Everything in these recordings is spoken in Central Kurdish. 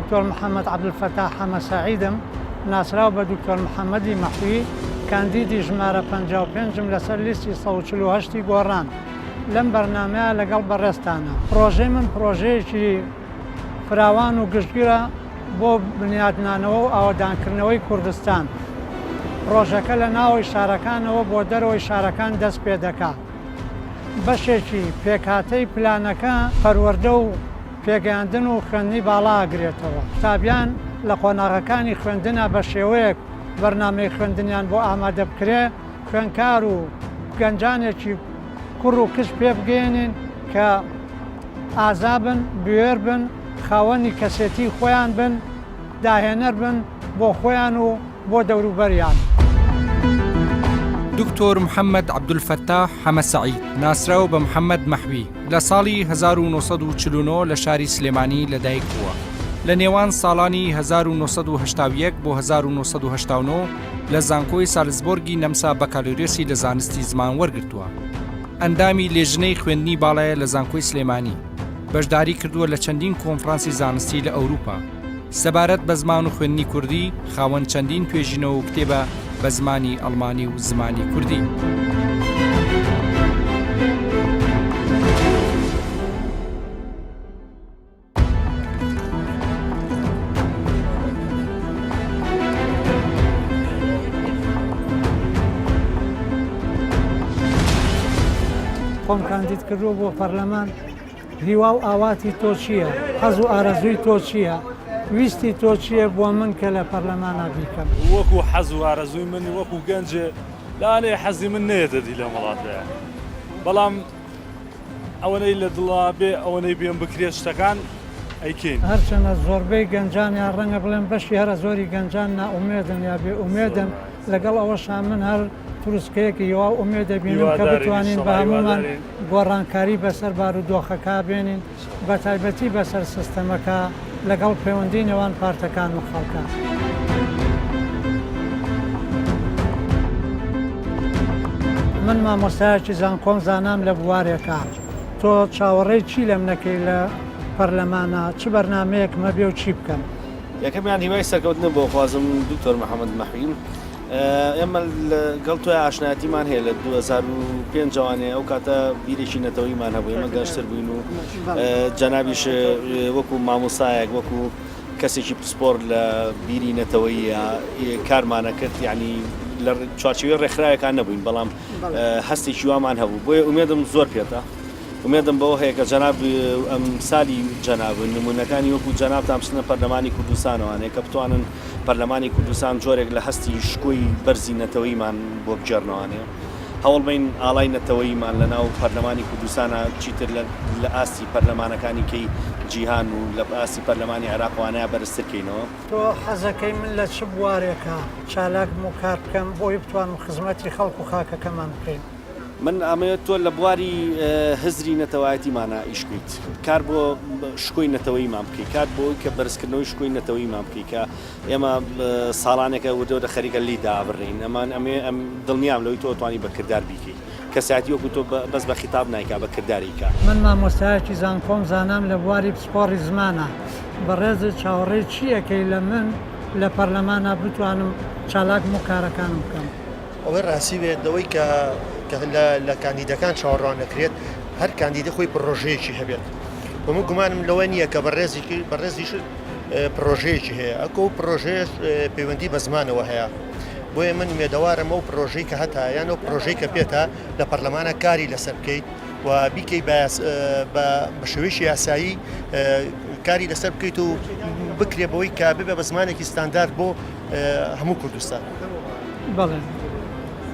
دکتۆر محەممەد عەبدولفەتاح حەمەسەعیدم ناسراو بە دکتۆر محەممەدی مەحوی کاندیدی ژمارە 55م لەسەر لیستی 148 گۆڕان لەم بەرنامەیە لەگەڵ بەڕێستانە. پرۆژەی من پرۆژەیەکی فراوان و گشتگیرە بۆ بنیادنانەوە و ئاوەدانکردنەوەی کوردستان. پرۆژەکە لە ناوەوەی شارەکانەوە بۆ دەرەوەی شارەکان دەست پێ دەکات. بەشێکی پێکهاتەی پلانەکە پەروەردە و پێگەیاندن و خوێندنی باڵاگرێتەوە. قوتابیان لە قۆناغەکانی خوێندنە بە شێوەیەک بەرنامەی خوێندنیان بۆ ئامادە بکرێ، خوێندکار و گەنجانێکی کوڕ و کچ پێ بگەێنین کە ئازابن، بوێر بن، خاوەنی کەسێتی خۆیان بن، داهێنەر بن بۆ خۆیان و بۆ دەوروبەریان. دکتۆر محەممەد عەبدولفەتاح حەمەسەعید ناسراو بە محەممەد مەحوی لە ساڵی 1949 لە شاری سلێمانی لەدایک بووە. لە نێوان ساڵانی 1970 بۆ 1970 لە زانکۆی سالزبۆرگی نەمسا بەکالۆرێسی لە زانستی زمان وەرگرتووە. ئەندامی لێژنەی خوێندنی باڵایە لە زانکۆی سلێمانی. بەشداری کردووە لە چەندین کۆنفرانسی زانستی لە ئەوروپا. سەبارەت بە زمان و خوێندنی کوردی خاوەن چەندین توێژینەوە و کتێبە بە زمانی ئەڵمانی و زمانی کوردی. خۆم کاندید کردو بۆ پەرلەمان. هیوا و ئاواتی تۆ چییە؟ حەز و ئارەزووی تۆ چییە؟ ویستی تۆ چییە بۆ من کە لە پەرلەمانە بیکەم؟ وەکو حەز و ئارەزووی من وەکو گەنجێ لاانێ حەزی من نێدەدی لە وڵاتەیە، بەڵام ئەوەنەی لە دڵا بێ ئەوەنەی بێن بکرێت شتەکان ئەیکەین. هەرچەنە زۆربەی گەنجانیان ڕەنگە بڵێن بەشی هەرە زۆری گەنجان ناومێدن یا بێ ئومێدن، لەگەڵ ئەوەشان من هەر تروسکەیەکی یوا ئومێد دەبینم کە بتوانین بە هەمومان گۆڕانکاری بەسەر بارودۆخەکە بێنین، بە تایبەتی بەسەر سیستەمەکە لەگەڵ پەیوەندی نێوان پارتەکان و خەڵکان. من مامۆستایەکی زانکۆم زانام لە بوارێکە. تۆ چاوەڕێی چی لەم نەکەی لە پەرلەمانە؟ چ بەرنامەیەک مەبێ و چی بکەم؟ یەکەمیان هیوای سەرکەوتنە بۆ خوازم دکتۆر محەممەد مەحوی. ئێمە گەڵ تۆی ئاشنایەتیمان هەیە لە 2005 جوانێ ئەو کاتە بیرێکی نەتەوەیمان هەبوو، ئێمە گەشتر بووین و جەنابیش وەکو مامۆسایەک وەکو کەسێکی پسپۆر لە بیری نەتەوەی کارمانە کرد، یعنی لە چوارچێوەی ڕێکخراوەکان نەبووین، بەڵام هەستێکی وامان هەبوو. بۆیە ئومێدم زۆر پێێتە، ئومێدم بەوە هەیە کە جەناب ئەم سالی جەناب نمونونەکانی وەکو جەناب تامشتنە پەرلەمانی کوردستانەوانەیە کە بتوانن پەرلەمانی کوردستان جۆرێک لە هەستی شکۆی بەرزی نەتەوەیمان بۆ بجێڕنەوەیە. هەوڵبین ئاڵای نەتەوەیمان لە ناو پەرلەمانی کوردستانە چیتر لە ئاستی پەرلەمانەکانی کەی جیهان و لە ئاستی پەرلەمانی عێراقوانەیە بەرزترکەینەوە. تۆ حەزەکەی من لە چ بوارێکە چالاکم و کار بکەم بۆی بتوانم خزمەتی خەڵک و خاکەکەمان بکەین؟ من ئەمەوێت تۆ لە بواری هزری نەتەوایەتیمانە ئیشکیت، کار بۆ شکۆی نەتەوەیمان بکەیت، کار بۆی کە بەرزکردنەوەی شکۆی نەتەوەیمان بکەیت کە ئێمە ساڵانێکە وردەوە خەریکە لیدا بڕین. ئەمان ئەم دڵنیام لەوەی تۆ توانی بەکردار بیکەیت، کەساتی وەکو تۆ بەس بە خیتاب نایکا بەکرداریکە. من مامۆستایەکی زانکۆم زانام لە بواری پسپۆڕی زمانە. بەڕێزت چاوەڕێی چیەکەی لە من لە پەرلەمانە بتوانم چالاکم و کارەکانم بکەم؟ ئەوەی ڕاستی بێت دەوەی کە لە کاندیدەکان چاوەڕوان دەکرێت هەر کاندیدە خۆی پرۆژەیەکی هەبێت. بۆ من گومانم لەوە نییە کە بەڕێزیش پرۆژەیەکی هەیە، ئەکە و پرۆژەیە پەیوەندی بە زمانەوە هەیە. بۆیە من مێدەوارم ئەو پرۆژەی کە هەتا یان ئەو پرۆژەی کە پێێتە لە پەرلەمانە کاری لەسەر بکەیت و بیکەی بە شێوەیەکی یاسایی کاری لەسەر بکەیت و بکرێ بەوەی کە ببێ بە زمانێکی ستاندارد بۆ هەموو کوردستان. بەڵێ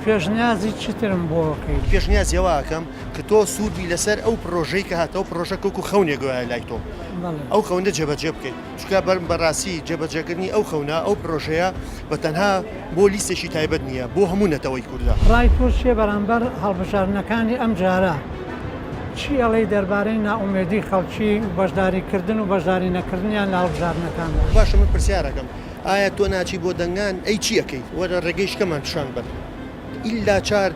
پێشنیازی چیترم بۆکەی؟ پێشنیاز ئەوەکەم کە تۆ سوودبی لەسەر ئەو پرۆژەی کە هاتەوە پرۆژە کۆکو خەونێگوایە لای تۆ، ئەو خەونە جێبەجێ بکەیت، چکە بەڕاستی جێبەجێکردنی ئەو خەونە ئەو پرۆژەیە بە تەنها بۆ لیستێکی تایبەت نییە، بۆ هەموو نەتەوەی کووردا. ڕای تۆ چیە بەرامبەر هەڵبژارنەکانی ئەم جارە؟ چی ئەڵێی دەربارەی ناومێدی خەڵکی بەشداریکردن و بەشداری نەکردنیان لە هەڵبژارنەکان؟ باشە من پرسیارەکەم، ئایا تۆ ناچی بۆ دەنگان ئەی چیەکەیت وەرە ڕێگەیشکەمان پیشان بن؟ ئیلا چار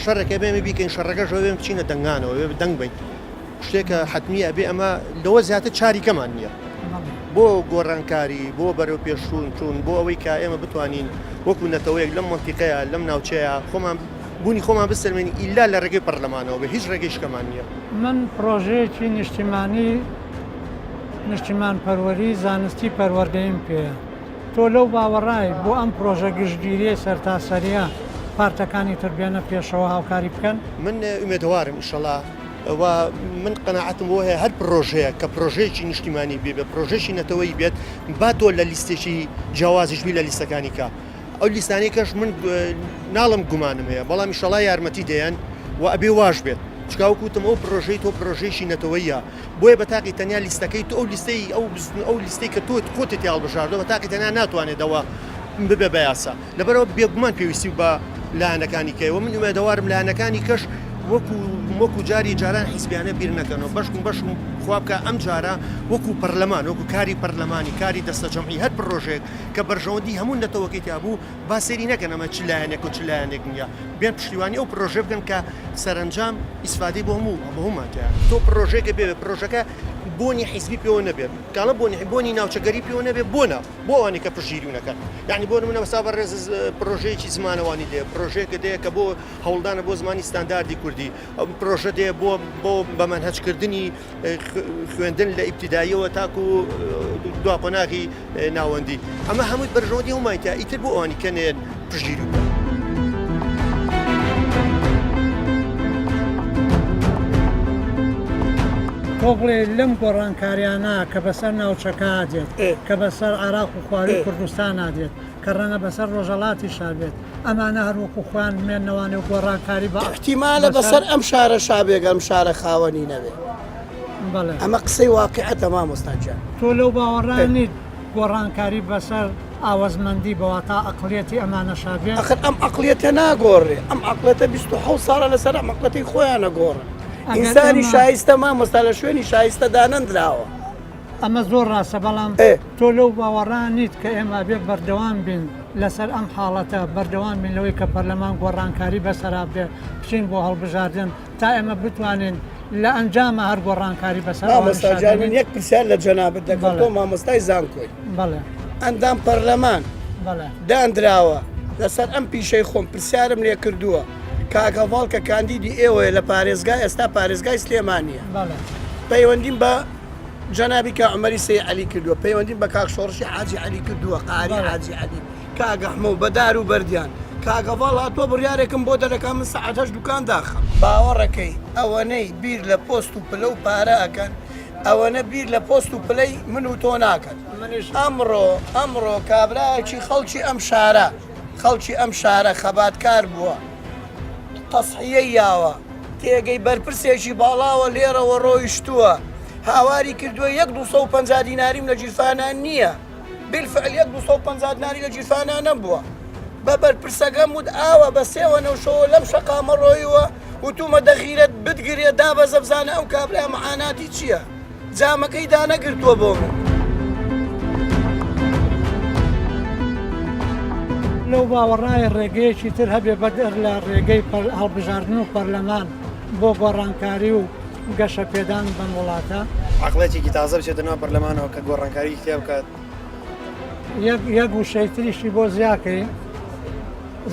شەڕەکە بێمە بیکەین شەڕەکەش بێم بچینە دەنگانەوە بێ دەنگ بین، شتێکە حتمیە بێ ئەمە لەوە زیاتر چاریکەمان نییە. بۆ گۆڕانکاری بۆ بەرەو پێشون چوون بۆ ئەوەی کە ئێمە بتوانین وەکو نەتەوەیەک لەم منتیقەیە لەم ناوچەیە خۆمان بوونی خۆمان بسەلمێنی ئیلا لە ڕێگەی پەرلەمانەوە بە هیچ ڕێگەی شکەمان نییە. من پرۆژەیەکی نیشتیمان پەروەری زانستی پەروەردەیم پێەیە. تۆ لەو باوەڕای بۆ ئەم پرۆژە گشتگیریە سەرتاسەریە پارتەکانی تر بێنە پێشەوە هاوکاری بکەن. من ئومێدوارم ئینشەڵا و من قەناعەتم بۆ هەیە هەر پرۆژەیە کە پرۆژەیەکی نیشتیمانی بێ بە پرۆژێکی نەتەوەی بێت با تۆ لە لیستێکی جیاوازیشبی لە لیستەکانی کە ئەو لیستانی کەش من ناڵم گومانم هەیە بەڵام ئینشەڵا یارمەتی دەیەن و ئەبێ واش بێت چکاوکوتم ئەو پرۆژەی تۆ پرۆژێکی نەتەوەیە بۆیە بە تاقی تەنیا لیستەکەی تو ئەو لیستەی کە تۆ خۆتی تیاڵ بژاردەوە بە تاقی تەنیا ناتوانێتەوە ببێ بە یاسا لەبەرەوە بێگومان پێویستی بە لایەنەکانی کەیەوە من ئومێدەوارم لایەنەکانی کەش وەکو جاری جاران حیزبیانە بیر نەکەنەوە بەشم خواب بکە ئەم جارە وەکو پەرلەمان وەکو کاری پەرلەمانی کاری دەستە جەمعی هەر پرۆژێک کە بەرژەوەندی هەموو نەتەوەکەی تیابوو با سێری نەکەن ئەمە چ لایەنێک و چ لایەنێک نییە بێن پشتیوانی ئەو پرۆژێ بکەن کە سەرنجام ئیسفادەی بۆ هەموماتەیە تۆ پرۆژێکە بێ پرۆژەکە بۆنی حیزبی پێوە نەبێت کاڵە بۆنی ناوچەگەری پێوە نەبێت بۆ ئەوانی کە پشگیریونەکەن یعنی بۆ منە بەسا بەڕێز پرۆژەیەکی زمانەوانی دێ پرۆژەیەکە دەیە کە بۆ هەوڵدانە بۆ زمانی ستانداردی کوردی پرۆژە دێ بۆ بەمەنهەجکردنی خوێندن لە ئیبتیداییەوە تاکو دوا قۆناغی ناوەندی ئەمە هەمووی بەرژەوەندی هەمایتە ئیتر بۆ ئەوانی کەنێن پشگیری بکەن. تۆ بڵێ لەم گۆڕانکاریانە کە بەسەر ناوچەکە دێت کە بەسەر عێراق و خواروی کوردستان دێت کە ڕەنگە بەسەر ڕۆژەڵاتی شابێت ئەمانە هەروەکو خوان مێنەوانێ و گۆڕانکاری بە احتیمالە بەسەر ئەم شارە شابێک ئەم شارە خاوەنی نەبێت ئەمە قسەی واقعەتە مامۆستاجان تۆ لەو باوەڕانیت گۆڕانکاری بەسەر ئاوەزمەندی بەواتە ئەقڵێتی ئەمانە شابێت ئەخر ئەم ئەقڵێتە ناگۆڕێ ئەم ئەقلێتە 27 ساڵە لەسەر ئەم ئەقلەتی خۆیانە گۆڕن ئینسانی شایستە مامۆستا لە شوێنی شایستە دانەندراوە ئەمە زۆر ڕاستە بەڵام تۆ لەو باوەڕانیت کە ئێمە بێ بەردەوام بین لەسەر ئەم حاڵەتە بەردەوام بین لەوەی کە پەرلەمان گۆڕانکاری بەسەرا بێ بچین بۆ هەڵبژاردن تا ئێمە بتوانین لە ئەنجامە هەر گۆڕانکاری بەسەر مامۆستاجان یەک پرسیار لە جەنابەت دەکەم تۆ مامۆستای زانکۆی بەڵێ ئەندام پەرلەمان دانراوە لەسەر ئەم پیشەی خۆم پرسیارم لێ کردووە کاکەڤاڵ کە کاندیدی ئێوەیە لە پارێزگای ئێستا پارێزگای سلێمانیە پەیوەندیم بە جەنابی کا عومەری سەی عەلی کردووە پەیوەندیم بە کاک شۆڕشی حاجی عەلی کردووە قاری حاجی عەلی کاگە حمە بەدار و بەردیان کاگەڤاڵ هاتووە بڕیارێکم بۆ دەرەکە من سەعات 8 دوکان داخەم باوەڕەکەی ئەوەنەی بیر لە پۆست و پلە و پارە ئەکەن ئەوەنە بیر لە پۆست و پلەی من و تۆ ناکەن ئەمڕۆ کابراایکی خەڵکی ئەم شارە خەباتکار بووە تەسحیە یاوە تێگەی بەرپرسێکی باڵاوە لێرەوە ڕۆیشتووە هاواری کردووە 250 دیناریم لە جیرفانان نییە بالفعل 250 دیناری لە جیرفانان نەبووە بە بەرپرسەکەم وت ئاوە بە سێوە نەوشەوە لەم شەقامە ڕۆیوە وتومە دەخیرت بتگرێ دابەزە بزانە ئەو کابرا مەعاناتی چییە جامەکەی دانەگرتووە بۆ من لەو باوەڕای ڕێگەیەکی تر هەبێ بەدەر لە ڕێگەی هەڵبژاردن و پەرلەمان بۆ گۆڕانکاری و گەشە پێدان بەم وڵاتە عقلێتێکی تازە بچێتەوە پەرلەمانەوە کە گۆڕانکاری کتێ بکات یەک وشەیتریشی بۆ زیاکەی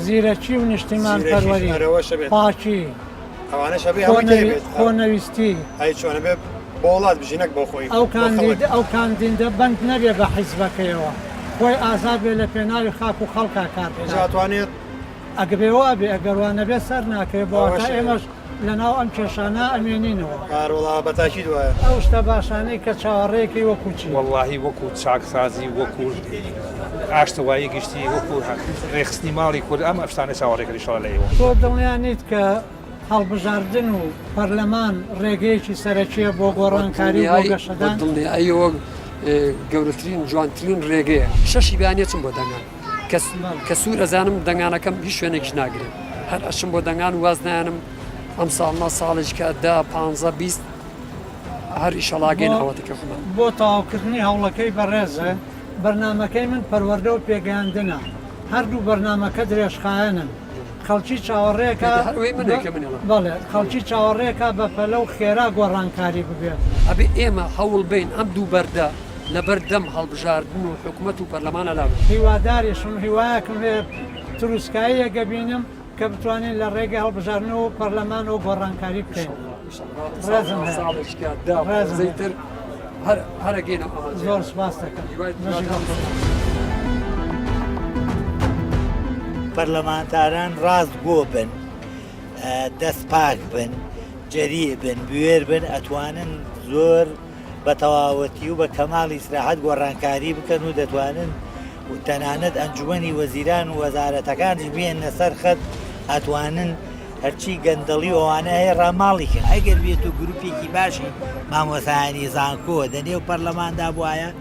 زیرەکی و نیشتیمان پەروەری پاچی خۆنەویستی چۆنە بێ بۆ وڵات بژینەک بۆ خۆی ئەو کاندیدە بەند نەبێ بە حیزبەکەیەوە خۆی ئازاد بێ لە پێناوی خاک و خەڵکا کار ئەتوانێت ئەگەبێەوە بێ ئەگەروانە بێ سەر ناکرێت بۆکە ئێمەش لەناو ئەم کێشانە ئەمێنینەوە کارۆڵا بەتاکی دوایە ئەو شتە باشانەی کە چاوەڕێکی وەکوچی واللهی وەکو چاکسازی وەکو ئاشتەوایی گشتی وەکو ڕێخستنی ماڵی کورد ئەم ئەفستانە چاوەڕێکەکەی شڵ لەیەوە تۆ دڵیانیت کە هەڵبژاردن و پەرلەمان ڕێگەیەکی سەرەکیە بۆ گۆڕانکاری بۆ گەشەدان دڵنیاییەوە گەورەترین جوانترین ڕێگەیە شەشی بیانێ چم بۆ دەنگان کە سوور ئەزانم دەنگانەکەم هیچ شوێنێکیش ناگرێت هەر ئەشم بۆ دەنگان واز نایانم ئەم ساڵما ساڵێک کە 10-15-20 هەر ئیشەڵاگەین ئەوەتەکە خۆمان بۆ تەواوکردنی هەوڵەکەی بەڕێزە بەرنامەکەی من پەروەردە و پێگەیاندنە هەردوو بەرنامەکە درێژخایەنن خەڵکی چاوەڕێکە بەڵێ خەڵکی چاوەڕێکە بە پەلە و خێرا گۆڕانکاری ببێت ئەبێ ئێمە هەوڵ بین ئەم دوو بەردە لەبەر دەم هەڵبژاردن و حکوومەت و پەرلەمانە لا هیواداریشم هیوایەکم هەیە تروسکاییەگە بینم کە بتوانین لە ڕێگە هەڵبژاردنەوە و پەرلەمان و گۆڕانکاری بکەین زەیتر هەرەگەینە زۆر سپاس دەکەم. پەرلەمانتاران ڕاست گۆ بن، دەست پاک بن، جەری بن، بوێر بن، ئەتوانن زۆر بە تەواوەتی و بە کەماڵی ئیسراحەت گۆڕانکاری بکەن و دەتوانن و تەنانەت ئەنجومەنی وەزیران و وەزارەتەکانیش بێنە سەر خەت ئەتوانن هەرچی گەندەڵی ئەوانە هەیە ڕاماڵیکە. ئەگەر بێت و گروپێکی باشی مامۆسایانی زانکۆ دەنێ و پەرلەماندا بواە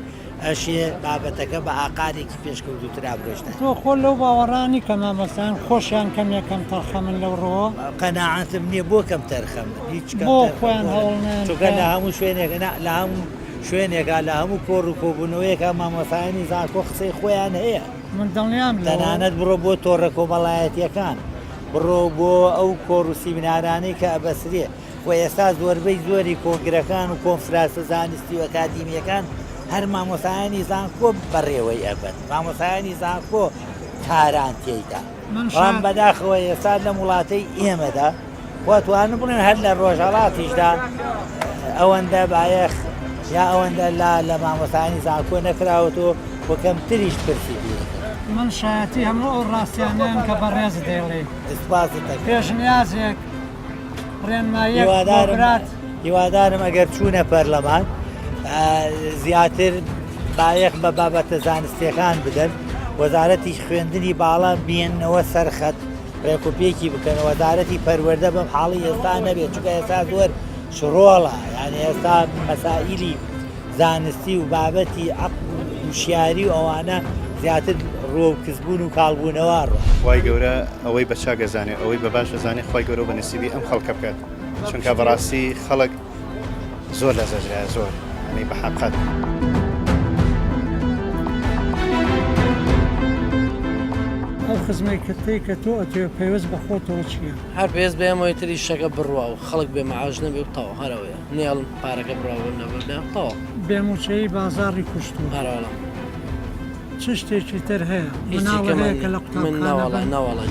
ئەشێ بابەتەکە بە ئاقارێکی پێشکەوتوترا بڕۆشتن. تۆ خۆ لەو باوەڕانی کە مامۆستایان خۆشیان کەم یەکەم تەرخەمن لەو ڕۆ قەناعەتم نییە بۆ کەم تەرخەمن هیچ بۆ خۆیان هەوڵنیان چونکە لە هەموو شوێنێک لە هەموو شوێنێکا لە هەموو کۆڕ و کۆبوونەوەیەکە مامۆسایانی زانکۆ قسەی خۆیان هەیە. من دڵنیام تەنانەت بڕۆ بۆ تۆڕە کۆمەڵایەتیەکان، بڕۆ بۆ ئەو کۆڕ و سیمینارانەی کە ئەبەسرێ و ئێستا زۆربەی زۆری کۆنگرەکان و کۆنفرانسە زانستی و ئەکادیمیەکان هەر مامۆسایانی زانکۆ بەڕێوەی ئەبن، مامۆسایانی زانکۆ کاران تێیدا. ڕام بەداخەوە ئێستا لە وڵاتەی ئێمەدا واتوانن بڵێن هەر لە ڕۆژهەڵاتیشدا ئەوەندە بایەخ یا ئەوەندە لە مامۆسایانی زانکۆ نەکراوەتەوە بۆ کەمتریش پرسی بێ. من شایەتی هەموو ئەو ڕاستیانیان کە بەڕێز دەیڵێ پێشنیازێک ڕێنماییەک بۆبرات. هیوادارم ئەگەر چوونە پەرلەمان زیاتر بایەخ بە بابەتە زانستیەکان بدەن، وەزارەتی خوێندنی باڵا بێنەوە سەرخەت ڕێکوپێکی بکەن، وەزارەتی پەروەردە بەم حاڵی ئێستا نەبێت چونکە ئێستا زۆر شڕۆڵە، یعنی ئێستا مەسائیلی زانستی و بابەتی وشیاری و ئەوانە زیاتر ڕۆکزبوون و کاڵبوونەوە ڕۆ. خی گەورە ئەوەی بە چاگەزانێ ئەوەی بە باش دەزانێت خی گەورە بە نسیبی ئەم خەڵکە بکات، چونکە بەڕاستی خەڵک زۆر لە زەجرە زۆر ئەنی بە حەقەت. ئەو خزمەتکردەی کە تۆ ئەتوێ پێوەست بە خۆتەوە چییە؟ هەر پێویست بێمەوەی تری شەکە بڕوا و خەڵک بێ مەعاش نەبێ و تەواو هەرەوەیە نێڵم پارەکە بڕاوە نەبێ تەواو بێموچەی بازاڕی کوشتووە هەرواڵە چ شتێکی تر هەیە مناڵە هەیە کە لە من ناوەڵە ناوەڵە.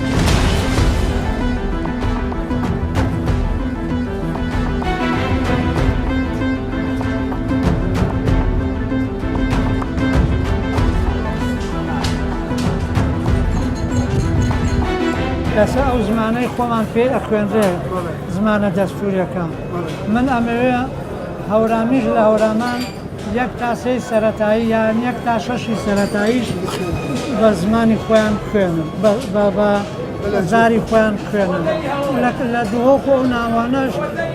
کەسە ئەو زمانەی خۆمان پێ ئەخوێنرێ زمانە دەستوریەکان. من ئەمەوێ هەورامیش لە هەورامان یەک تاسەی سەرەتایی یان یەک تا شەشی سەرەتاییش بە زمانی خۆیان خوێنن بە زاری خۆیان خوێنن لە دووەکو و ناوانەش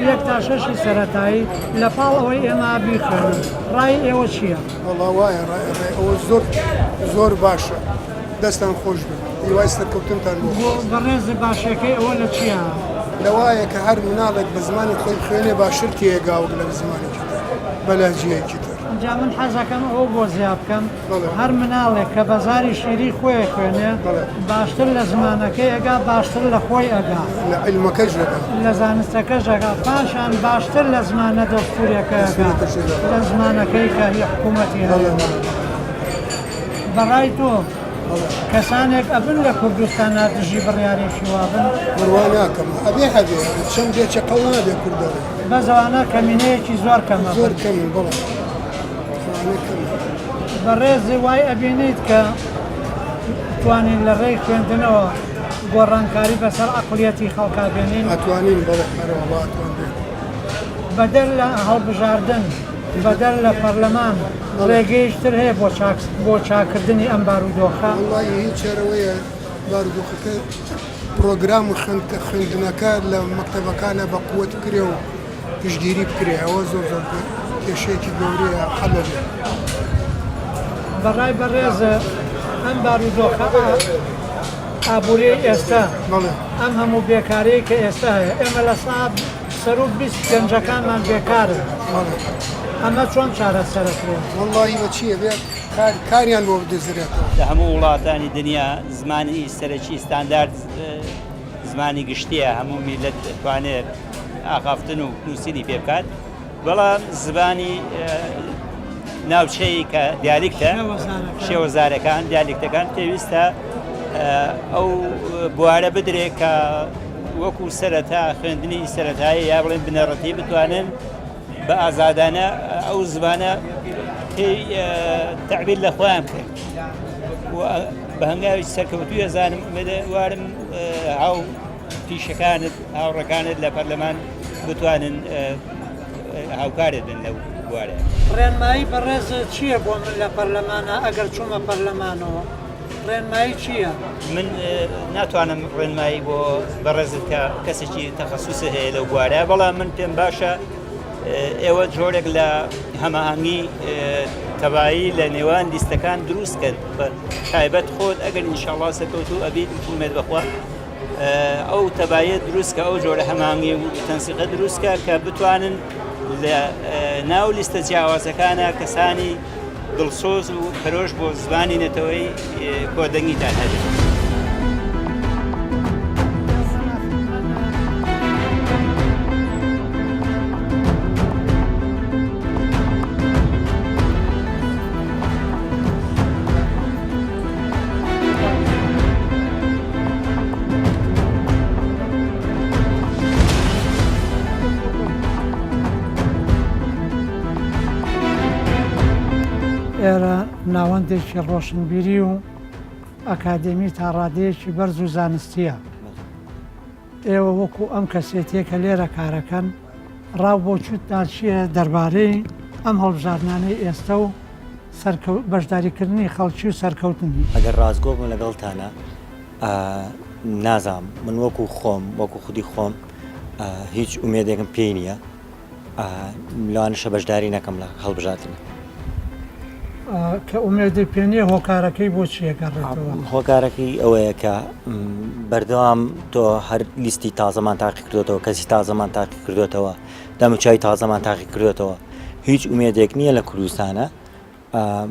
یەک تا شەشی سەرەتایی لە پاڵ ئەوەی ئێمە بیخوێنن. ڕای ئێوە چییە؟ وەڵا وایە ئەوە زۆر باشە، دەستان خۆش بن هیوای سەرکەوتنتان بەڕێز باشەکەی ئەوە لە چییە؟ لەوایە کە هەر مناڵێک بە زمانی خۆی خوێنێ باشتر تێگاوە لە زمانێکی تر بەلاجیەکی تر. اینجا من حەزەکەم ئەو بۆ زیاد بکەم هەر مناڵێک کە بەزاری شیری خۆی خوێنێ باشتر لە زمانەکەی ئەگا باشتر لە خۆی ئەگا لە عیلمەکەش لە زانستەکەش ئەگا پاشان باشتر لە زمانە دەستوریەکە لە زمانەکەی کە هی حکوومەتی هەیە. بەڕای تۆ کەسانێک ئەبن لە کوردستانە دژی بڕیارێکی وابن بڕواناکەم ئەبێ هەبێ چەند بێچە قەڵ نابێ کوردەوە بەزەوانە کەمینەیەکی زۆر کەمە زۆر کەمن بڵێ بەڕێزی وای ئەبینیت کە توانین لە ڕێی خوێندنەوە گۆڕانکاری بەسەر عەقڵیەتی خەڵکا بێنین ئەتوانین بڵێ هەروەڵا ئەتوان بەدەر لە هەڵبژاردن بەدەر لە پەرلەمان ڕێگەیشتر هەیە بۆ چاکردنی ئەم بارودۆخە. وڵی هیچ چێرەوەیە بارودۆخەکە پرۆگرام و خوێندنەکە لە مەکتەبەکانە بە قووەت بکرێ و پشتگیری بکرێ ئەوە زۆر زۆر کێشەیەکی گەورەیە حەلە بێ. بەڕای بەڕێزە ئەم بارودۆخە ئابووری ئێستا ئەم هەموو بێکارەیە کە ئێستا هەیە ئێمە لە ساب سەر و 20 گەنجەکانمان بێکارن ئەمە چۆن چارەسەرەکرێت؟ وەڵی بە چییە بێت کاریان بۆ بدەزرێتەوە. لە هەموو وڵاتانی دنیا زمانی سەرەکی ستاندارد زمانی گشتیە هەموو میلەت دەتوانێت ئاخافتن و نووسینی پێ بکات، بەڵام زبانی ناوچەی کە دیالکتە شێوەزارەکان دیالکتەکان پێویستە ئەو بوارە بدرێت کە وەکو سەرەتا خوێندنی سەرەتایی یا بڵێن بنەڕەتی بتوانن بە ئازادانە ئەو زمانە پێی تعبیر لە خۆیان بکەن بە هەنگاوی سەرکەوتوی ئەزانم وارم هاو پیشەکانت هاوڕەکانت لە پەرلەمان بتوانن هاوکارت بن لەو بوارە. ڕێنمایی بەڕێز چییە بۆ من لە پەرلەمانە ئەگەر چوومە پەرلەمانەوە؟ ڕێنمایی چییە؟ من ناتوانم ڕێنمایی بۆ بەڕێزت کە کەسێکی تەخەسوسە هەیە لەو بوارە، بەڵام من پێم باشە ئێوە جۆرێک لە هەماهەنگی تەبایی لە نێوان لیستەکان دروستکەن بە تایبەت خۆت ئەگەر ئینشاءڵڵا سەرکەوتوو ئەبیت بوومێت بەخوا ئەو تەبایە دروستکە ئەو جۆرە هەماهەنگی و تەنسیقە دروستکە کە بتوانن لە ناو لیستە جیاوازەکانە کەسانی دڵسۆز و پەرۆش بۆ زمانی نەتەوەی کۆدەنگیتان هەبێت. ئێرە ناوەندێکی ڕۆشنبیری و ئەکادمی تا ڕادەیەکی بەرز و زانستیە. ئێوە وەکو ئەم کەسێتێکە لێرە کارەکەن ڕاو بۆ چوتتان چییە دەربارەی ئەم هەڵبژارنانەی ئێستا و بەشداریکردنی خەڵکی و سەرکەوتنی. ئەگەر ڕازگۆ بم لەگەڵتانە نازام من وەکو خۆم وەکو خودی خۆم هیچ ئومێدێکم پێی نییە لەوانشە بەشداری نەکەم لە هەڵبژاردنە. کە ئومێدی پێنیە هۆکارەکەی بۆ چیەکەڕێتەوە؟ هۆکارەکەی ئەوەیە کە بەردەوام تۆ هەر لیستی تازەمان تاقی کردوێتەوە کەسی تازەمان تاقی کردوێتەوە دەموچای تازەمان تاقی کردوێتەوە هیچ ئومێدێک نییە لە کوردستانە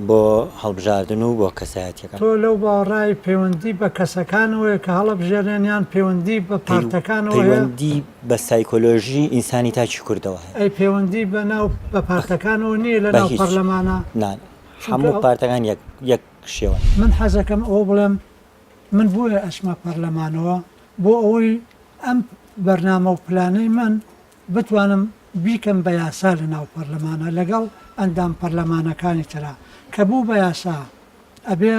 بۆ هەڵبژاردن و بۆ کەسایەتیەکە. تۆ لەو باڕای پەیوەندی بە کەسەکانەوەی کە هەڵبژێرێنیان پەیوەندی بە پارتەکانەوە پەیوەندی بە سایکۆلۆژی ئینسانی تاچی کوردەوە هەیە. ئەی پەیوەندی بە ناو بە پارتەکانەوە نییە لە ناو پەرلەمانە؟ نان هەموو پارتەکان یەک شێوە. من حەزەکەم ئەوە بڵێم من بۆیە ئەچمە پەرلەمانەوە بۆ ئەوەی ئەم بەرنامە و پلانەی من بتوانم بیکەم بە یاسا لە ناو پەرلەمانە لەگەڵ ئەندام پەرلەمانەکانی ترا کە بوو بە یاسا ئەبێ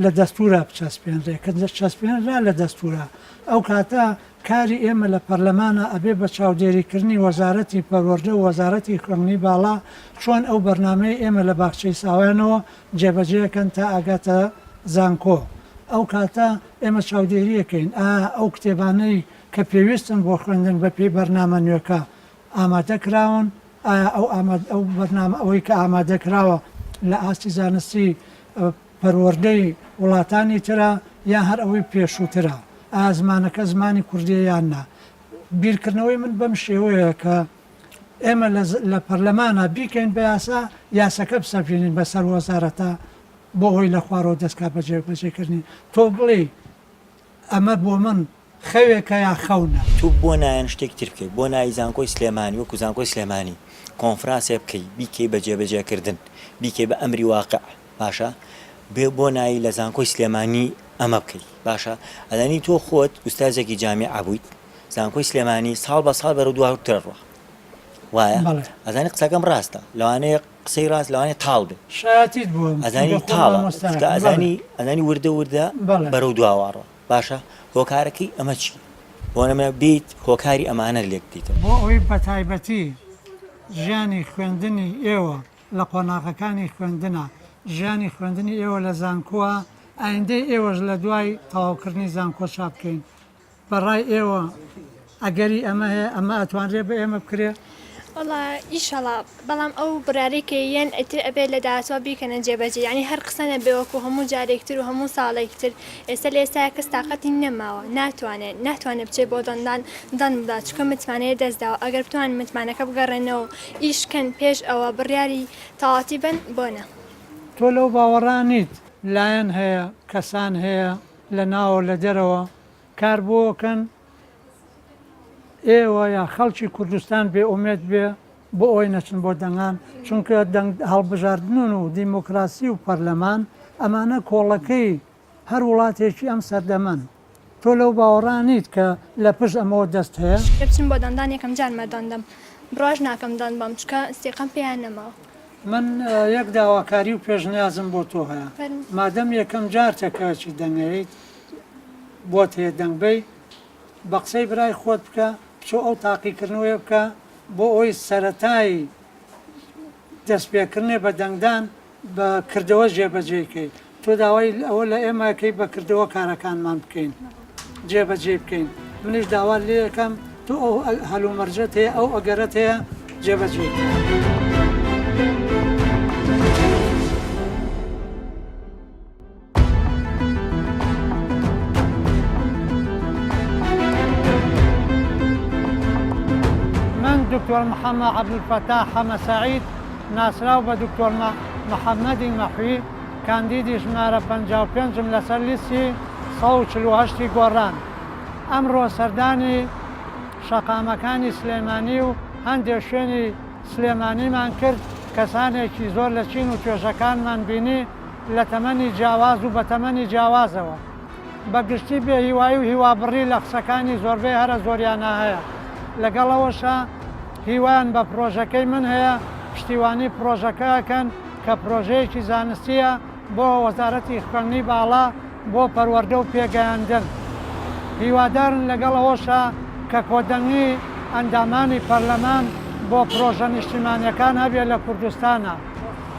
لە دەستورە بچەسپێنرێ کە چەسپێنرا لە دەستورە ئەو کاتە کاری ئێمە لە پەرلەمانە ئەبێ بە چاودێریکردنی وەزارەتی پەروەردە و وەزارەتی خوێندنی باڵا چۆن ئەو بەرنامەی ئێمە لە باخچەی ساوێنەوە جێبەجێەکەن تا ئاگاتە زانکۆ ئەو کاتە ئێمە چاودێریەکەین ئەو کتێبانەی کە پێویستن بۆ خوێندن بە پێی بەرنامە نوێەکە ئامادە کراون ئایا ئەو بەرنامە ئەوەی کە ئامادە کراوە لە ئاستی زانستی پەروەردەی وڵاتانی ترە یان هەر ئەوەی پێشووترە ئازمانەکە زمانی کوردیە یاننا. بیرکردنەوەی من بەم شێوەیە کە ئێمە لە پەرلەمانە بیکەین بە یاسا یاسەکە بسەفێنین بەسەر وەزارەتە بۆ هۆی لە خوارەوە دەستکا بەجێکردنی تۆ بڵێ ئەمە بۆ من خەوێکە یا خەونە. تو بۆ نایەن شتێک تر بکەیت بۆ ناوی زانکۆی سلێمانی وەکو زانکۆی سلێمانی کۆنفرانسێ بکەی بیکەی بە جێبەجێکردن بیکەی بە ئەمری واقع باشە بێ بۆ ناوی لە زانکۆی سلێمانی ئەمە بکەیت باشە ئەدانی تۆ خۆت ئوستازێکی جامیع ئابوویت زانکۆی سلێمانی ساڵ بە ساڵ بەرەو دواترڕوە وایە ئەزانی قسەکەم ڕاستە لەوانەیە قسەی ڕاست لەوانێت تاڵ بێ شایەتیت بووە ئەزانی تاڵە ئەزانی وردە وردە بەرەو دواوەڕە باشە هۆکارەکەی ئەمە چی بۆ نەمە بیت هۆکاری ئەمانە لێک دیتە بۆ ئەوەی بە تایبەتی ژیانی خوێندنی ئێوە لە قۆناغەکانی خوێندنە ژیانی خوێندنی ئێوە لە زانکۆوە ئایندەی ئێوەش لە دوای تەواوکردنی زانکۆ چاپ بکەین بەڕای ئێوە ئەگەری ئەمە هەیە ئەمە ئەتوانرێ بە ئێمە بکرێ وڵا ئیشەڵا بەڵام ئەو بڕارێکە یەن ئەتر ئەبێ لە داهاتوە بیکەنە جێبەجێ ینی هەر قسەنە بێوەکو هەموو جارێکتر و هەموو ساڵێکتر ئێستا لە ئێستا کەس تااقەتی نەماوە ناتوانێت بچێت بۆ دەن بدات چکە متمانەیە دەستداوە ئەگەر بتوان متمانەکە بگەڕێنەوە ئیشکەن پێش ئەوە بڕیاری تەواتی بن بۆنە تۆ لەو باوەڕانیت لایەن هەیە کەسان هەیە لە ناوە لە دەرەوە کار بۆکەن ئێوە یا خەڵکی کوردستان بێ ئومێد بێ بۆ ئەوی نەچن بۆ دەنگان چونکە هەڵبژاردنون و دیموکراسی و پەرلەمان ئەمانە کۆڵەکەی هەر وڵاتێکی ئەم سەردەمەن تۆ لەو باوەڕانیت کە لە پشت ئەمەوە دەست هەیە بچین بۆ دەندان یەکەم جار مەدەندەم بڕۆژ ناکەم دەند بەم چکە سێقەم پێیان نەماوە من یەک داواکاری و پێشنیازم بۆ تۆ هەیە مادەم یەکەم جار تەکەچی دەنگەیت بۆت هەیە دەنگبەی بە قسەی برای خۆت بکە چۆ ئەو تاقیکردنەوەی بکە بۆ ئەوی سەرەتایی دەستپێکردنێ بە دەنگدان بە کردەوە جێبەجێکەی تۆ داوای ئەوە لە ئێمەکەی بە کردەوە کارەکانمان بکەین جێبەجێ بکەین منیش داوا لێ یەکەم تۆ ئەو هەلومەرجەت هەیە ئەو ئەگەرەت هەیە جێبەجێ دكتور محمد عبد الفتاح حمى سعيد ناسراو بدكتور محمد محوي كانديدي ژمارە 55 لەسەر لیستی 148 گۆڕان ئەمڕۆ سەردانی شەقامەکانی سلێمانی و هەندێک شوێنی سلێمانیمان کرد کەسانێکی زۆر لە چین و توێژەکانمان بینی لە تەمەنی جیاواز و بە تەمەنی جیاوازەوە بەگشتی بێ هیوایی و هیوابڕی لە قسەکانی زۆربەی هەرە زۆریانە هەیە لەگەڵەوەشە هیوایان بە پرۆژەکەی من هەیە پشتیوانی پرۆژەکەکەن کە پرۆژەیەکی زانستیە بۆ وەزارەتی خوێندنی باڵا بۆ پەروەردە و پێگەیاندن هیوادارن لەگەڵەوەشە کە کۆدەنگی ئەندامانی پەرلەمان بۆ پرۆژە نیشتیمانیەکان هەبێ لە کوردستانە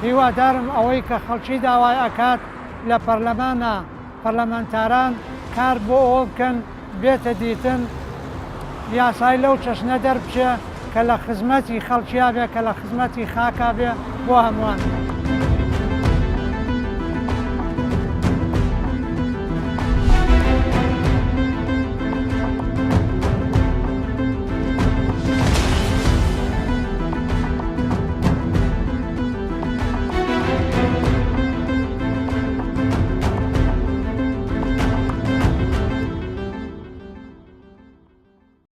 هیوادارم ئەوەی کە خەڵکی داوای ئەکات لە پەرلەمانە پەرلەمانتاران کار بۆ ئەوە بکەن بێتە دیتن یاسای لەو چەشنە دەربچێ کە لە خزمەتی خەڵکیا بێ کە لە خزمەتی خاکا بێ بۆ هەمووان.